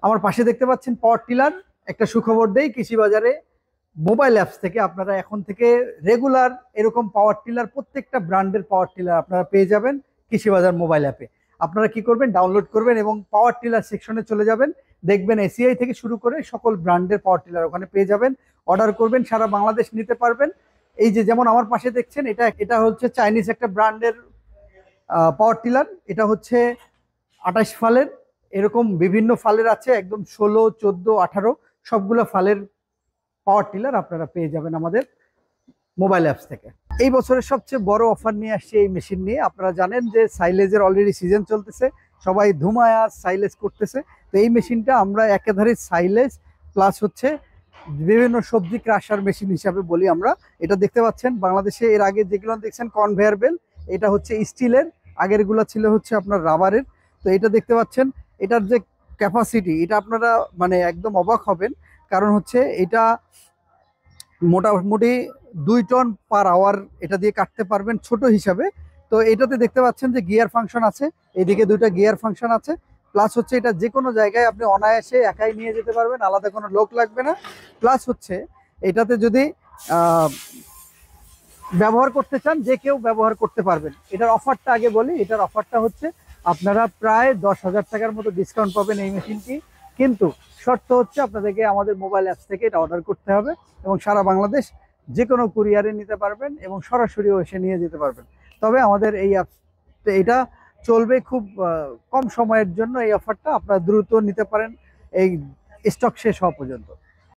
আমার পাশে দেখতে পাচ্ছেন পাওয়ার টিলার। একটা সুখবর দেই, কৃষি বাজারে মোবাইল অ্যাপস থেকে আপনারা এখন থেকে রেগুলার এরকম পাওয়ার টিলার, প্রত্যেকটা ব্র্যান্ডের পাওয়ার টিলার আপনারা পেয়ে যাবেন কৃষি বাজার মোবাইল অ্যাপে। আপনারা কি করবেন, ডাউনলোড করবেন এবং পাওয়ার টিলার সেকশনে চলে যাবেন। দেখবেন এসিআই থেকে শুরু করে সকল ব্র্যান্ডের পাওয়ার টিলার ওখানে পেয়ে যাবেন। অর্ডার করবেন, সারা বাংলাদেশ নিতে পারবেন। এই যে যেমন আমার পাশে দেখছেন, এটা এটা হচ্ছে চাইনিজ একটা ব্র্যান্ডের পাওয়ার টিলার। এটা হচ্ছে 28 ফালের, এরকম বিভিন্ন ফালের আছে, একদম 16, 14, 18 সবগুলো ফালের পাওয়ার টিলার আপনারা পেয়ে যাবেন আমাদের মোবাইল অ্যাপস থেকে। এই বছরের সবচেয়ে বড় অফার নিয়ে আসছে এই মেশিন নিয়ে। আপনারা জানেন যে সাইলেজের অলরেডি সিজন চলতেছে, সবাই ধুমায়া সাইলেজ করতেছে। তো এই মেশিনটা আমরা একাধারে সাইলেজ প্লাস হচ্ছে বিভিন্ন সবজি ক্রাশার মেশিন হিসাবে বলি আমরা। এটা দেখতে পাচ্ছেন বাংলাদেশে এর আগে যেগুলো দেখছেন কনভেয়ার বেল্ট, এটা হচ্ছে স্টিলের, আগেরগুলো ছিল হচ্ছে আপনার রাবারের। তো এটা দেখতে পাচ্ছেন, এটার যে ক্যাপাসিটি, এটা আপনারা মানে একদম অবাক হবেন। কারণ হচ্ছে এটা মোটামুটি 2 টন/আওয়ার এটা দিয়ে কাটতে পারবেন ছোট হিসাবে। তো এটাতে দেখতে পাচ্ছেন যে গিয়ার ফাংশন আছে, এদিকে 2টা গিয়ার ফাংশন আছে। প্লাস হচ্ছে এটা যে কোনো জায়গায় আপনি অনায়াসে একাই নিয়ে যেতে পারবেন, আলাদা কোনো লোক লাগবে না। প্লাস হচ্ছে এটাতে যদি ব্যবহার করতে চান, যে কেউ ব্যবহার করতে পারবেন। এটার অফারটা আগে বলি, এটার অফারটা হচ্ছে আপনারা প্রায় 10,000 টাকার মতো ডিসকাউন্ট পাবেন এই মেশিনটি। কিন্তু শর্ত হচ্ছে আপনাদেরকে আমাদের মোবাইল অ্যাপস থেকে এটা অর্ডার করতে হবে এবং সারা বাংলাদেশ যে কোনো কুরিয়ারে নিতে পারবেন এবং সরাসরিও এসে নিয়ে যেতে পারবেন। তবে আমাদের এই অ্যাপস, এটা চলবে খুব কম সময়ের জন্য। এই অফারটা আপনারা দ্রুত নিতে পারেন এই স্টক শেষ হওয়া পর্যন্ত।